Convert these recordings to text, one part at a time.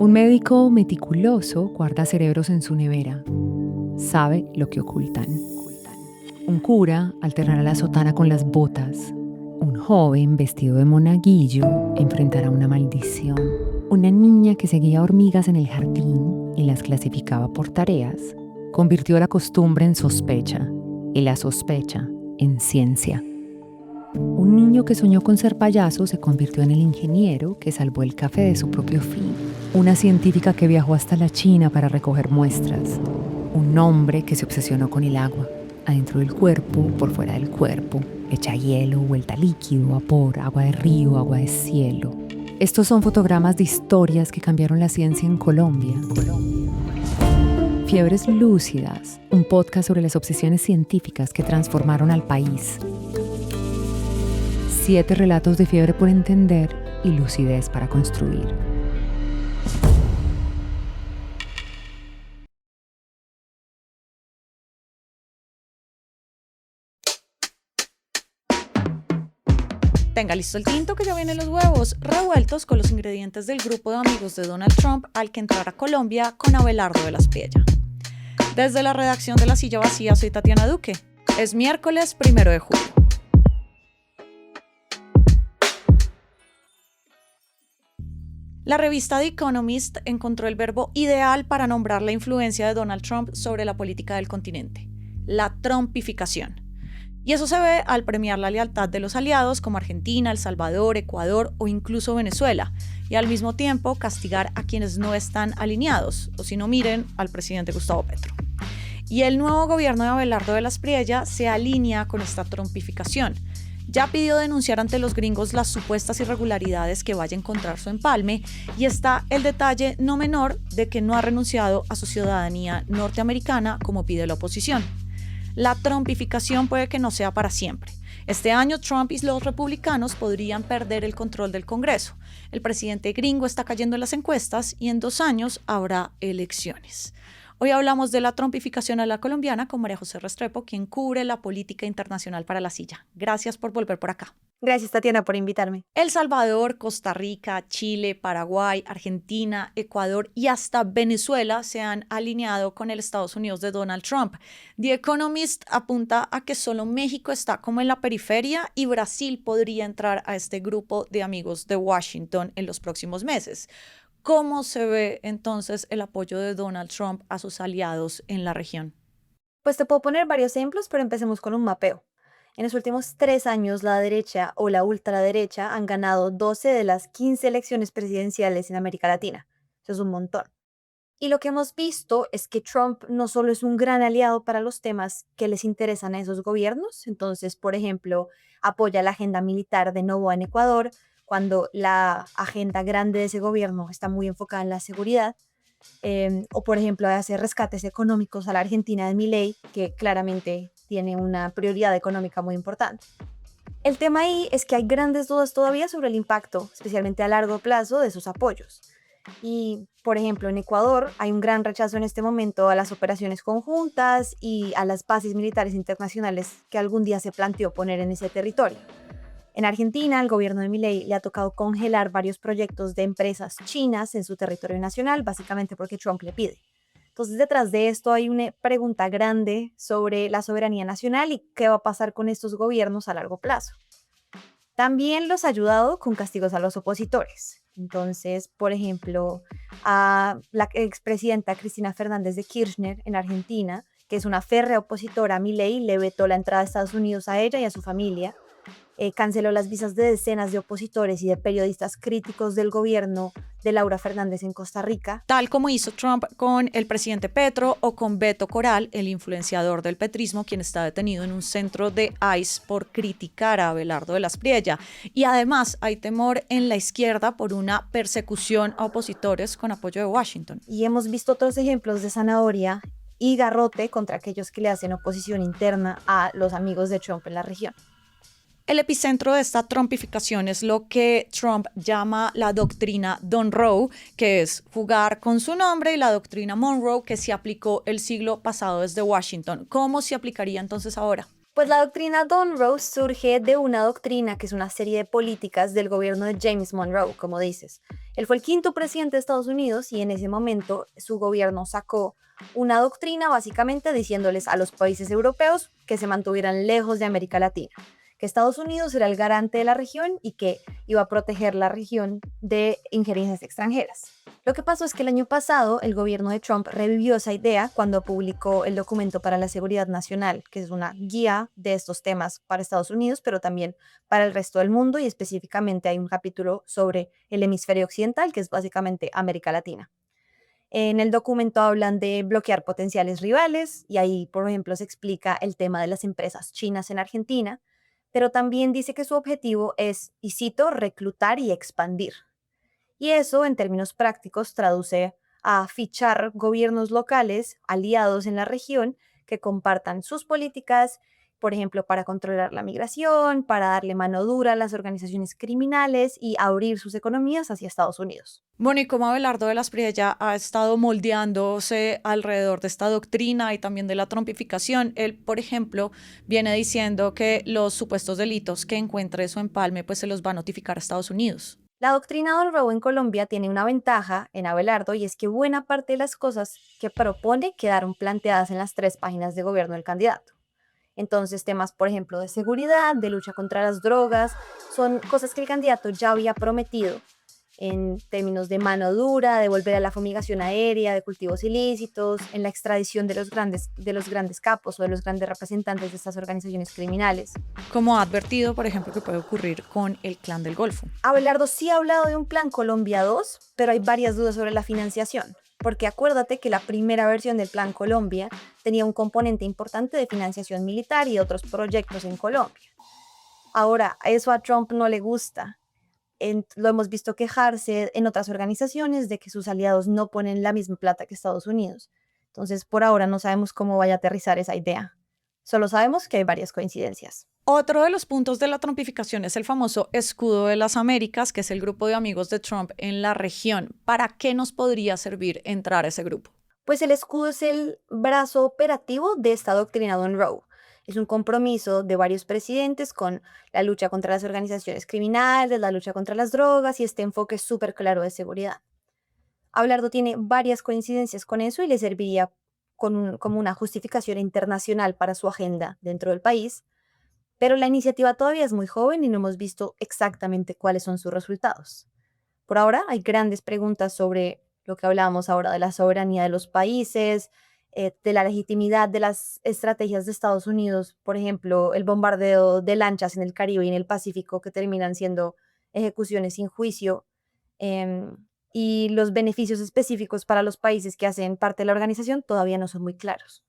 Un médico meticuloso guarda cerebros en su nevera. Sabe lo que ocultan. Un cura alternará la sotana con las botas. Un joven vestido de monaguillo enfrentará una maldición. Una niña que seguía hormigas en el jardín y las clasificaba por tareas convirtió la costumbre en sospecha y la sospecha en ciencia. Un niño que soñó con ser payaso se convirtió en el ingeniero que salvó el café de su propio fin. Una científica que viajó hasta la China para recoger muestras. Un hombre que se obsesionó con el agua, adentro del cuerpo, por fuera del cuerpo, hecha hielo, vuelta líquido, vapor, agua de río, agua de cielo. Estos son fotogramas de historias que cambiaron la ciencia en Colombia. Fiebres Lúcidas, un podcast sobre las obsesiones científicas que transformaron al país. 7 relatos de fiebre por entender y lucidez para construir. Tenga listo el tinto que ya vienen los huevos revueltos con los ingredientes del grupo de amigos de Donald Trump al que entrara a Colombia con Abelardo de las Priella. Desde la redacción de La Silla Vacía soy Tatiana Duque. Es miércoles 1 de julio. La revista The Economist encontró el verbo ideal para nombrar la influencia de Donald Trump sobre la política del continente: la trumpificación. Y eso se ve al premiar la lealtad de los aliados como Argentina, El Salvador, Ecuador o incluso Venezuela, y al mismo tiempo castigar a quienes no están alineados, o si no, miren al presidente Gustavo Petro. Y el nuevo gobierno de Abelardo de las Priella se alinea con esta trumpificación. Ya pidió denunciar ante los gringos las supuestas irregularidades que vaya a encontrar su empalme, y está el detalle no menor de que no ha renunciado a su ciudadanía norteamericana como pide la oposición. La trumpificación puede que no sea para siempre. Este año Trump y los republicanos podrían perder el control del Congreso. El presidente gringo está cayendo en las encuestas y en 2 años habrá elecciones. Hoy hablamos de la trumpificación a la colombiana con María José Restrepo, quien cubre la política internacional para La Silla. Gracias por volver por acá. Gracias, Tatiana, por invitarme. El Salvador, Costa Rica, Chile, Paraguay, Argentina, Ecuador y hasta Venezuela se han alineado con el Estados Unidos de Donald Trump. The Economist apunta a que solo México está como en la periferia y Brasil podría entrar a este grupo de amigos de Washington en los próximos meses. ¿Cómo se ve entonces el apoyo de Donald Trump a sus aliados en la región? Pues te puedo poner varios ejemplos, pero empecemos con un mapeo. En los últimos 3 años, la derecha o la ultraderecha han ganado 12 de las 15 elecciones presidenciales en América Latina. Eso es un montón. Y lo que hemos visto es que Trump no solo es un gran aliado para los temas que les interesan a esos gobiernos, entonces, por ejemplo, apoya la agenda militar de Noboa en Ecuador, cuando la agenda grande de ese gobierno está muy enfocada en la seguridad, o por ejemplo hacer rescates económicos a la Argentina de Milei, que claramente tiene una prioridad económica muy importante. El tema ahí es que hay grandes dudas todavía sobre el impacto, especialmente a largo plazo, de sus apoyos. Y, por ejemplo, en Ecuador hay un gran rechazo en este momento a las operaciones conjuntas y a las bases militares internacionales que algún día se planteó poner en ese territorio. En Argentina, al gobierno de Milei le ha tocado congelar varios proyectos de empresas chinas en su territorio nacional, básicamente porque Trump le pide. Entonces, detrás de esto hay una pregunta grande sobre la soberanía nacional y qué va a pasar con estos gobiernos a largo plazo. También los ha ayudado con castigos a los opositores. Entonces, por ejemplo, a la expresidenta Cristina Fernández de Kirchner en Argentina, que es una férrea opositora a Milei, le vetó la entrada a Estados Unidos a ella y a su familia. Canceló las visas de decenas de opositores y de periodistas críticos del gobierno de Laura Fernández en Costa Rica. Tal como hizo Trump con el presidente Petro o con Beto Coral, el influenciador del petrismo, quien está detenido en un centro de ICE por criticar a Abelardo de las Priella. Y además hay temor en la izquierda por una persecución a opositores con apoyo de Washington. Y hemos visto otros ejemplos de zanahoria y garrote contra aquellos que le hacen oposición interna a los amigos de Trump en la región. El epicentro de esta trumpificación es lo que Trump llama la doctrina Monroe, que es jugar con su nombre, y la doctrina Monroe, que se aplicó el siglo pasado desde Washington. ¿Cómo se aplicaría entonces ahora? Pues la doctrina Monroe surge de una doctrina que es una serie de políticas del gobierno de James Monroe, como dices. Él fue el quinto presidente de Estados Unidos y en ese momento su gobierno sacó una doctrina básicamente diciéndoles a los países europeos que se mantuvieran lejos de América Latina, que Estados Unidos era el garante de la región y que iba a proteger la región de injerencias extranjeras. Lo que pasó es que el año pasado el gobierno de Trump revivió esa idea cuando publicó el documento para la seguridad nacional, que es una guía de estos temas para Estados Unidos, pero también para el resto del mundo, y específicamente hay un capítulo sobre el hemisferio occidental, que es básicamente América Latina. En el documento hablan de bloquear potenciales rivales y ahí, por ejemplo, se explica el tema de las empresas chinas en Argentina, pero también dice que su objetivo es, y cito, reclutar y expandir. Y eso, en términos prácticos, traduce a fichar gobiernos locales aliados en la región que compartan sus políticas, por ejemplo, para controlar la migración, para darle mano dura a las organizaciones criminales y abrir sus economías hacia Estados Unidos. Bueno, y cómo Abelardo de las Priella ha estado moldeándose alrededor de esta doctrina y también de la trumpificación. Él, por ejemplo, viene diciendo que los supuestos delitos que encuentre su empalme, pues se los va a notificar a Estados Unidos. La doctrina Monroe en Colombia tiene una ventaja en Abelardo y es que buena parte de las cosas que propone quedaron planteadas en las 3 páginas de gobierno del candidato. Entonces, temas, por ejemplo, de seguridad, de lucha contra las drogas, son cosas que el candidato ya había prometido en términos de mano dura, de volver a la fumigación aérea, de cultivos ilícitos, en la extradición de los grandes capos o de los grandes representantes de estas organizaciones criminales. Como ha advertido, por ejemplo, que puede ocurrir con el Clan del Golfo. Abelardo sí ha hablado de un plan Colombia 2, pero hay varias dudas sobre la financiación, porque acuérdate que la primera versión del plan Colombia tenía un componente importante de financiación militar y otros proyectos en Colombia. Ahora, eso a Trump no le gusta. Lo hemos visto quejarse en otras organizaciones de que sus aliados no ponen la misma plata que Estados Unidos. Entonces, por ahora no sabemos cómo vaya a aterrizar esa idea. Solo sabemos que hay varias coincidencias. Otro de los puntos de la trumpificación es el famoso Escudo de las Américas, que es el grupo de amigos de Trump en la región. ¿Para qué nos podría servir entrar a ese grupo? Pues el escudo es el brazo operativo de esta doctrina Monroe. Es un compromiso de varios presidentes con la lucha contra las organizaciones criminales, la lucha contra las drogas y este enfoque súper claro de seguridad. Abelardo tiene varias coincidencias con eso y le serviría como una justificación internacional para su agenda dentro del país, pero la iniciativa todavía es muy joven y no hemos visto exactamente cuáles son sus resultados. Por ahora hay grandes preguntas sobre lo que hablábamos ahora de la soberanía de los países, de la legitimidad de las estrategias de Estados Unidos, por ejemplo, el bombardeo de lanchas en el Caribe y en el Pacífico que terminan siendo ejecuciones sin juicio, y los beneficios específicos para los países que hacen parte de la organización todavía no son muy claros.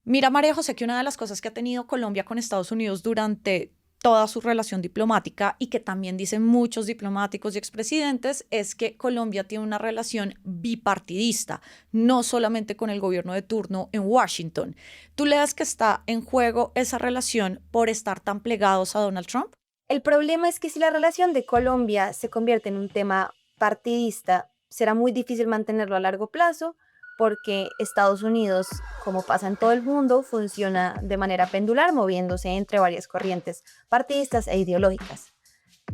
Mira, María José, que una de las cosas que ha tenido Colombia con Estados Unidos durante toda su relación diplomática y que también dicen muchos diplomáticos y expresidentes es que Colombia tiene una relación bipartidista, no solamente con el gobierno de turno en Washington. ¿Tú lees que está en juego esa relación por estar tan plegados a Donald Trump? El problema es que si la relación de Colombia se convierte en un tema partidista, será muy difícil mantenerlo a largo plazo porque Estados Unidos, como pasa en todo el mundo, funciona de manera pendular, moviéndose entre varias corrientes partidistas e ideológicas.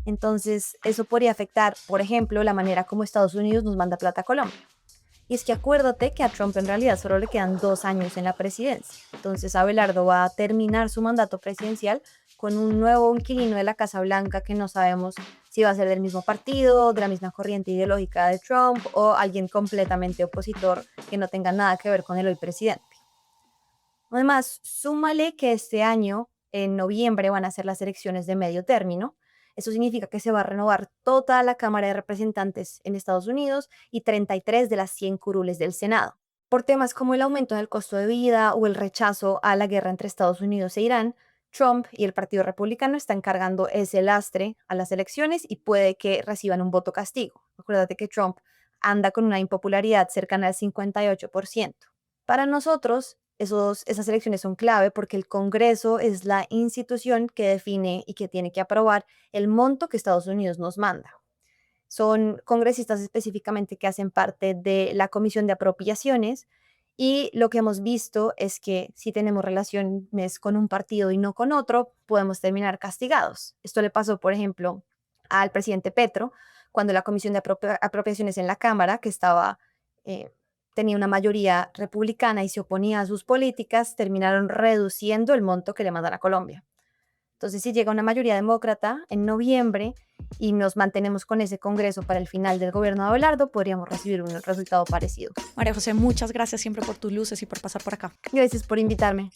Entonces, eso podría afectar, por ejemplo, la manera como Estados Unidos nos manda plata a Colombia. Y es que acuérdate que a Trump en realidad solo le quedan 2 años en la presidencia. Entonces, Abelardo va a terminar su mandato presidencial con un nuevo inquilino de la Casa Blanca que no sabemos si va a ser del mismo partido, de la misma corriente ideológica de Trump o alguien completamente opositor que no tenga nada que ver con el hoy presidente. Además, súmale que este año, en noviembre, van a ser las elecciones de medio término. Eso significa que se va a renovar toda la Cámara de Representantes en Estados Unidos y 33 de las 100 curules del Senado. Por temas como el aumento del costo de vida o el rechazo a la guerra entre Estados Unidos e Irán, Trump y el Partido Republicano están cargando ese lastre a las elecciones y puede que reciban un voto castigo. Acuérdate que Trump anda con una impopularidad cercana al 58%. Para nosotros, esas elecciones son clave porque el Congreso es la institución que define y que tiene que aprobar el monto que Estados Unidos nos manda. Son congresistas específicamente que hacen parte de la Comisión de Apropiaciones Y lo que hemos visto es que si tenemos relaciones con un partido y no con otro, podemos terminar castigados. Esto le pasó, por ejemplo, al presidente Petro, cuando la Comisión de Apropiaciones en la Cámara, que tenía una mayoría republicana y se oponía a sus políticas, terminaron reduciendo el monto que le mandan a Colombia. Entonces, si llega una mayoría demócrata en noviembre y nos mantenemos con ese Congreso para el final del gobierno de Abelardo, podríamos recibir un resultado parecido. María José, muchas gracias siempre por tus luces y por pasar por acá. Gracias por invitarme.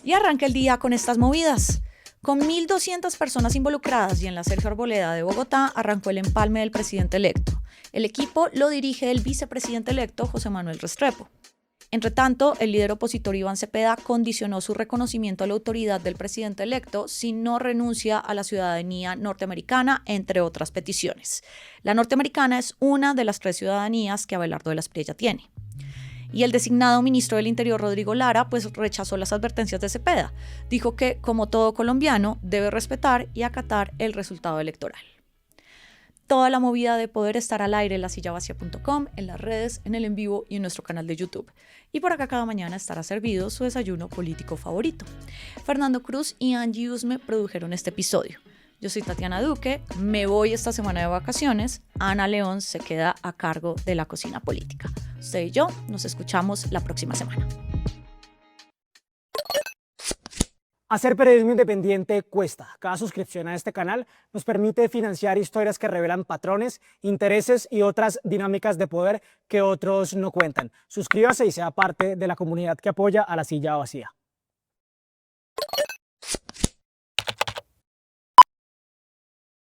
Y arranca el día con estas movidas. Con 1.200 personas involucradas y en la Sergio Arboleda de Bogotá arrancó el empalme del presidente electo. El equipo lo dirige el vicepresidente electo José Manuel Restrepo. Entre tanto, el líder opositor Iván Cepeda condicionó su reconocimiento a la autoridad del presidente electo si no renuncia a la ciudadanía norteamericana, entre otras peticiones. La norteamericana es una de las 3 ciudadanías que Abelardo de la Espriella tiene. Y el designado ministro del Interior, Rodrigo Lara, pues rechazó las advertencias de Cepeda. Dijo que, como todo colombiano, debe respetar y acatar el resultado electoral. Toda la movida de poder estar al aire en lasillavacia.com, en las redes, en el en vivo y en nuestro canal de YouTube. Y por acá cada mañana estará servido su desayuno político favorito. Fernando Cruz y Angie Usme produjeron este episodio. Yo soy Tatiana Duque, me voy esta semana de vacaciones. Ana León se queda a cargo de la cocina política. Usted y yo nos escuchamos la próxima semana. Hacer periodismo independiente cuesta. Cada suscripción a este canal nos permite financiar historias que revelan patrones, intereses y otras dinámicas de poder que otros no cuentan. Suscríbase y sea parte de la comunidad que apoya a La Silla Vacía.